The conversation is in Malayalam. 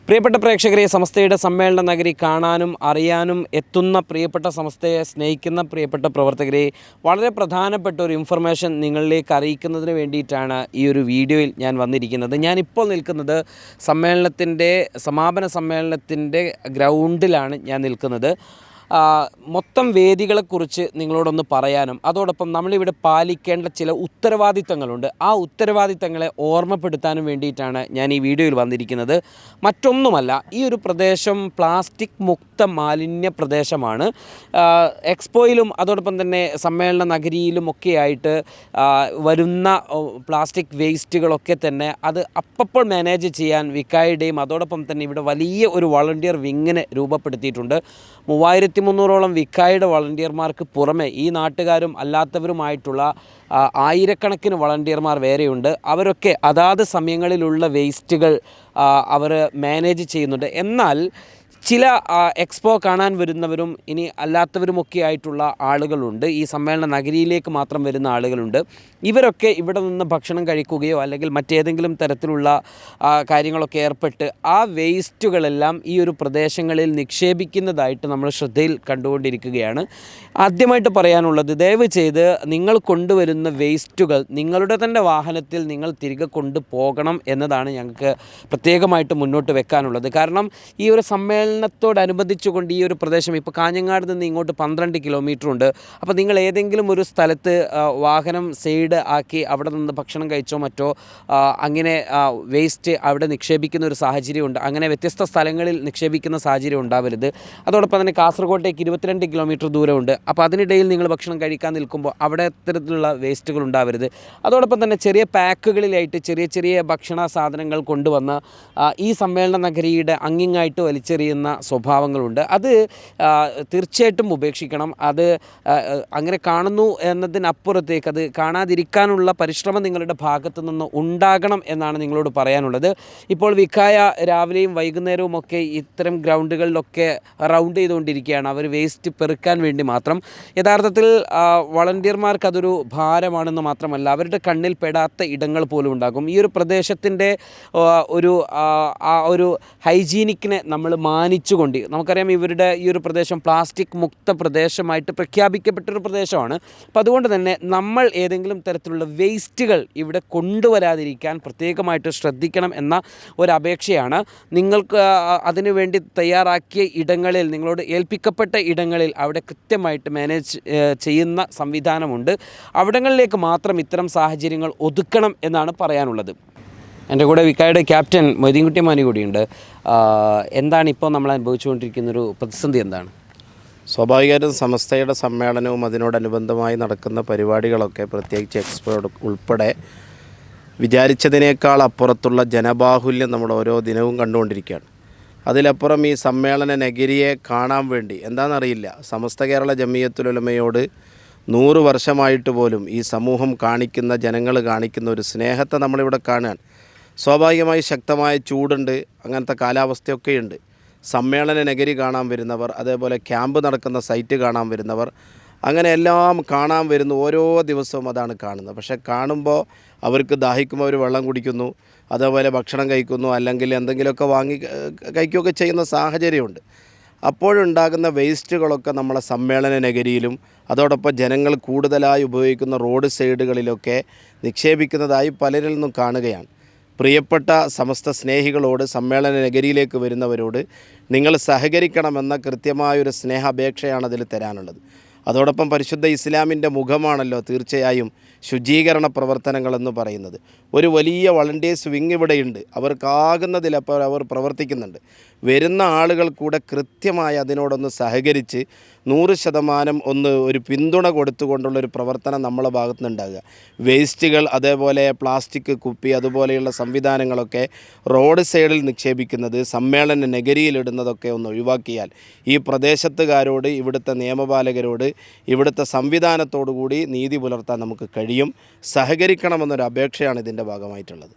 പ്രിയപ്പെട്ട പ്രേക്ഷകരെ, സമസ്തയുടെ സമ്മേളന നഗരി കാണാനും അറിയാനും എത്തുന്ന പ്രിയപ്പെട്ട സമസ്തയെ സ്നേഹിക്കുന്ന പ്രിയപ്പെട്ട പ്രവർത്തകരെ, വളരെ പ്രധാനപ്പെട്ട ഒരു ഇൻഫർമേഷൻ നിങ്ങളിലേക്ക് അറിയിക്കുന്നതിന് വേണ്ടിയിട്ടാണ് ഈ ഒരു വീഡിയോയിൽ ഞാൻ വന്നിരിക്കുന്നത്. ഞാനിപ്പോൾ നിൽക്കുന്നത് സമാപന സമ്മേളനത്തിൻ്റെ ഗ്രൗണ്ടിലാണ് ഞാൻ നിൽക്കുന്നത്. മൊത്തം വേദികളെക്കുറിച്ച് നിങ്ങളോടൊന്ന് പറയാനും അതോടൊപ്പം നമ്മളിവിടെ പാലിക്കേണ്ട ചില ഉത്തരവാദിത്തങ്ങളുണ്ട്. ആ ഉത്തരവാദിത്തങ്ങളെ ഓർമ്മപ്പെടുത്താനും വേണ്ടിയിട്ടാണ് ഞാൻ ഈ വീഡിയോയിൽ വന്നിരിക്കുന്നത്. മറ്റൊന്നുമല്ല, ഈ ഒരു പ്രദേശം പ്ലാസ്റ്റിക് മുക്ത മാലിന്യ പ്രദേശമാണ്. എക്സ്പോയിലും അതോടൊപ്പം തന്നെ സമ്മേളന നഗരിയിലുമൊക്കെ ആയിട്ട് വരുന്ന പ്ലാസ്റ്റിക് വേസ്റ്റുകളൊക്കെ തന്നെ അത് അപ്പോൾ മാനേജ് ചെയ്യാൻ വിക്കായുടെയും അതോടൊപ്പം തന്നെ ഇവിടെ വലിയ ഒരു വളണ്ടിയർ വിങ്ങിനെ രൂപപ്പെടുത്തിയിട്ടുണ്ട്. 3300ഓളം വിക്കായുടെ വളണ്ടിയർമാർക്ക് പുറമെ ഈ നാട്ടുകാരും അല്ലാത്തവരുമായിട്ടുള്ള ആയിരക്കണക്കിന് വളണ്ടിയർമാർ വേറെയുണ്ട്. അവരൊക്കെ അതാത് സമയങ്ങളിലുള്ള വേസ്റ്റുകൾ അവർ മാനേജ് ചെയ്യുന്നുണ്ട്. എന്നാൽ ചില എക്സ്പോ കാണാൻ വരുന്നവരും ഇനി അല്ലാത്തവരുമൊക്കെ ആയിട്ടുള്ള ആളുകളുണ്ട്. ഈ സമ്മേളന നഗരിയിലേക്ക് മാത്രം വരുന്ന ആളുകളുണ്ട്. ഇവരൊക്കെ ഇവിടെ നിന്ന് ഭക്ഷണം കഴിക്കുകയോ അല്ലെങ്കിൽ മറ്റേതെങ്കിലും തരത്തിലുള്ള കാര്യങ്ങളൊക്കെ ഏർപ്പെട്ട് ആ വേസ്റ്റുകളെല്ലാം ഈ ഒരു പ്രദേശങ്ങളിൽ നിക്ഷേപിക്കുന്നതായിട്ട് നമ്മൾ ശ്രദ്ധയിൽ കണ്ടുകൊണ്ടിരിക്കുകയാണ്. ആദ്യമായിട്ട് പറയാനുള്ളത്, ദയവ് ചെയ്ത് നിങ്ങൾ കൊണ്ടുവരുന്ന വേസ്റ്റുകൾ നിങ്ങളുടെ തന്നെ വാഹനത്തിൽ നിങ്ങൾ തിരികെ കൊണ്ടുപോകണം എന്നതാണ് ഞങ്ങൾക്ക് പ്രത്യേകമായിട്ട് മുന്നോട്ട് വെക്കാനുള്ളത്. കാരണം ഈ ഒരു സമ്മേളനത്തോടനുബന്ധിച്ചുകൊണ്ട് ഈ ഒരു പ്രദേശം ഇപ്പോൾ കാഞ്ഞങ്ങാട് നിന്ന് ഇങ്ങോട്ട് 12 കിലോമീറ്റർ ഉണ്ട്. അപ്പോൾ നിങ്ങൾ ഏതെങ്കിലും ഒരു സ്ഥലത്ത് വാഹനം സൈഡ് ആക്കി അവിടെ നിന്ന് ഭക്ഷണം കഴിച്ചോ മറ്റോ അങ്ങനെ വേസ്റ്റ് അവിടെ നിക്ഷേപിക്കുന്ന ഒരു സാഹചര്യമുണ്ട്. അങ്ങനെ വ്യത്യസ്ത സ്ഥലങ്ങളിൽ നിക്ഷേപിക്കുന്ന സാഹചര്യം ഉണ്ടാവരുത്. അതോടൊപ്പം തന്നെ കാസർഗോട്ടേക്ക് 22 കിലോമീറ്റർ ദൂരമുണ്ട്. അപ്പോൾ അതിനിടയിൽ നിങ്ങൾ ഭക്ഷണം കഴിക്കാൻ നിൽക്കുമ്പോൾ അവിടെ ഇത്തരത്തിലുള്ള വേസ്റ്റുകൾ ഉണ്ടാവരുത്. അതോടൊപ്പം തന്നെ ചെറിയ പാക്കുകളിലായിട്ട് ചെറിയ ചെറിയ ഭക്ഷണ സാധനങ്ങൾ കൊണ്ടുവന്ന് ഈ സമ്മേളന നഗരിയുടെ അങ്ങിങ്ങായിട്ട് വലിച്ചെറിയുന്ന സ്വഭാവങ്ങളുണ്ട്. അത് തീർച്ചയായിട്ടും ഉപേക്ഷിക്കണം. അത് അങ്ങനെ കാണുന്നു എന്നതിനപ്പുറത്തേക്ക് അത് കാണാതിരിക്കാനുള്ള പരിശ്രമം നിങ്ങളുടെ ഭാഗത്തു നിന്ന് ഉണ്ടാകണം എന്നാണ് നിങ്ങളോട് പറയാനുള്ളത്. ഇപ്പോൾ വിക്കായ രാവിലെയും വൈകുന്നേരവും ഒക്കെ ഇത്തരം ഗ്രൗണ്ടുകളിലൊക്കെ റൗണ്ട് ചെയ്തുകൊണ്ടിരിക്കുകയാണ്, അവർ വേസ്റ്റ് പെറുക്കാൻ വേണ്ടി മാത്രം. യഥാർത്ഥത്തിൽ വളണ്ടിയർമാർക്ക് അതൊരു ഭാരമാണെന്ന് മാത്രമല്ല, അവരുടെ കണ്ണിൽ പെടാത്ത ഇടങ്ങൾ പോലും ഉണ്ടാകും. ഈ ഒരു പ്രദേശത്തിൻ്റെ ഒരു ഹൈജീനിക്കിനെ നമ്മൾ മാനിച്ചുകൊണ്ട്, നമുക്കറിയാം ഇവരുടെ ഈ ഒരു പ്രദേശം പ്ലാസ്റ്റിക് മുക്ത പ്രദേശമായിട്ട് പ്രഖ്യാപിക്കപ്പെട്ടൊരു പ്രദേശമാണ്. അപ്പോൾ അതുകൊണ്ട് തന്നെ നമ്മൾ ഏതെങ്കിലും തരത്തിലുള്ള വേസ്റ്റുകൾ ഇവിടെ കൊണ്ടുവരാതിരിക്കാൻ പ്രത്യേകമായിട്ട് ശ്രദ്ധിക്കണം എന്ന ഒരു അപേക്ഷയാണ്. നിങ്ങൾക്ക് അതിനുവേണ്ടി തയ്യാറാക്കിയ ഇടങ്ങളിൽ, നിങ്ങളോട് ഏൽപ്പിക്കപ്പെട്ട ഇടങ്ങളിൽ അവിടെ കൃത്യമായിട്ട് മാനേജ് ചെയ്യുന്ന സംവിധാനമുണ്ട്. അവിടങ്ങളിലേക്ക് മാത്രം ഇത്തരം സാഹചര്യങ്ങൾ ഒതുക്കണം എന്നാണ് പറയാനുള്ളത്. എൻ്റെ കൂടെ വിക്കായുടെ ക്യാപ്റ്റൻ മൊയ്തീൻകുട്ടി മാനി കൂടിയുണ്ട്. എന്താണ് ഇപ്പോൾ നമ്മൾ അനുഭവിച്ചുകൊണ്ടിരിക്കുന്നൊരു പ്രതിസന്ധി എന്താണ്? സ്വാഭാവികമായിട്ടും സമസ്തയുടെ സമ്മേളനവും അതിനോടനുബന്ധമായി നടക്കുന്ന പരിപാടികളൊക്കെ, പ്രത്യേകിച്ച് എക്സ്പോ ഉൾപ്പെടെ വിചാരിച്ചതിനേക്കാൾ അപ്പുറത്തുള്ള ജനബാഹുല്യം നമ്മൾ ഓരോ ദിനവും കണ്ടുകൊണ്ടിരിക്കുകയാണ്. അതിലപ്പുറം ഈ സമ്മേളന നഗരിയെ കാണാൻ വേണ്ടി എന്താണെന്നറിയില്ല, സമസ്ത കേരള ജമിയത്തുൽ ഉലമയോട് 100 വർഷമായിട്ട് പോലും ഈ സമൂഹം കാണിക്കുന്ന, ജനങ്ങൾ കാണിക്കുന്ന ഒരു സ്നേഹത്തെ നമ്മളിവിടെ കാണുകയാണ്. സ്വാഭാവികമായി ശക്തമായ ചൂടുണ്ട്, അങ്ങനത്തെ കാലാവസ്ഥയൊക്കെയുണ്ട്. സമ്മേളന നഗരി കാണാൻ വരുന്നവർ, അതേപോലെ ക്യാമ്പ് നടക്കുന്ന സൈറ്റ് കാണാൻ വരുന്നവർ, അങ്ങനെ എല്ലാം കാണാൻ വരുന്നു. ഓരോ ദിവസവും അതാണ് കാണുന്നത്. പക്ഷേ കാണുമ്പോൾ അവർക്ക് ദാഹിക്കുമ്പോൾ അവർ വെള്ളം കുടിക്കുന്നു, അതേപോലെ ഭക്ഷണം കഴിക്കുന്നു, അല്ലെങ്കിൽ എന്തെങ്കിലുമൊക്കെ വാങ്ങി കഴിക്കുകയൊക്കെ ചെയ്യുന്ന സാഹചര്യമുണ്ട്. അപ്പോഴുണ്ടാകുന്ന വേസ്റ്റുകളൊക്കെ നമ്മളെ സമ്മേളന നഗരിയിലും അതോടൊപ്പം ജനങ്ങൾ കൂടുതലായി ഉപയോഗിക്കുന്ന റോഡ് സൈഡുകളിലൊക്കെ നിക്ഷേപിക്കുന്നതായി പലരിൽ നിന്നും കാണുകയാണ്. പ്രിയപ്പെട്ട സമസ്ത സ്നേഹികളോട്, സമ്മേളന നഗരിയിലേക്ക് വരുന്നവരോട് നിങ്ങൾ സഹകരിക്കണമെന്ന കൃത്യമായൊരു സ്നേഹാപേക്ഷയാണ് അതിൽ തരാനുള്ളത്. അതോടൊപ്പം പരിശുദ്ധ ഇസ്ലാമിൻ്റെ മുഖമാണല്ലോ തീർച്ചയായും ശുചീകരണ പ്രവർത്തനങ്ങളെന്ന് പറയുന്നത്. ഒരു വലിയ വളണ്ടിയേഴ്സ് വിങ് ഇവിടെയുണ്ട്. അവർക്കാകുന്നതിലപ്പോൾ അവർ പ്രവർത്തിക്കുന്നുണ്ട്. വരുന്ന ആളുകൾ കൂടെ കൃത്യമായി അതിനോടൊന്ന് സഹകരിച്ച് 100% ഒരു പിന്തുണ കൊടുത്തുകൊണ്ടുള്ളൊരു പ്രവർത്തനം നമ്മളെ ഭാഗത്തു നിന്നുണ്ടാകുക. വേസ്റ്റുകൾ, അതേപോലെ പ്ലാസ്റ്റിക് കുപ്പി, അതുപോലെയുള്ള സംവിധാനങ്ങളൊക്കെ റോഡ് സൈഡിൽ നിക്ഷേപിക്കുന്നത്, സമ്മേളന നഗരിയിലിടുന്നതൊക്കെ ഒന്ന് ഒഴിവാക്കിയാൽ ഈ പ്രദേശത്തുകാരോട്, ഇവിടുത്തെ നിയമപാലകരോട്, ഇവിടുത്തെ സംവിധാനത്തോടു കൂടി നീതി പുലർത്താൻ നമുക്ക് കഴിയും. സഹകരിക്കണമെന്നൊരു അപേക്ഷയാണ് ഇതിൻ്റെ ഭാഗമായിട്ടുള്ളത്.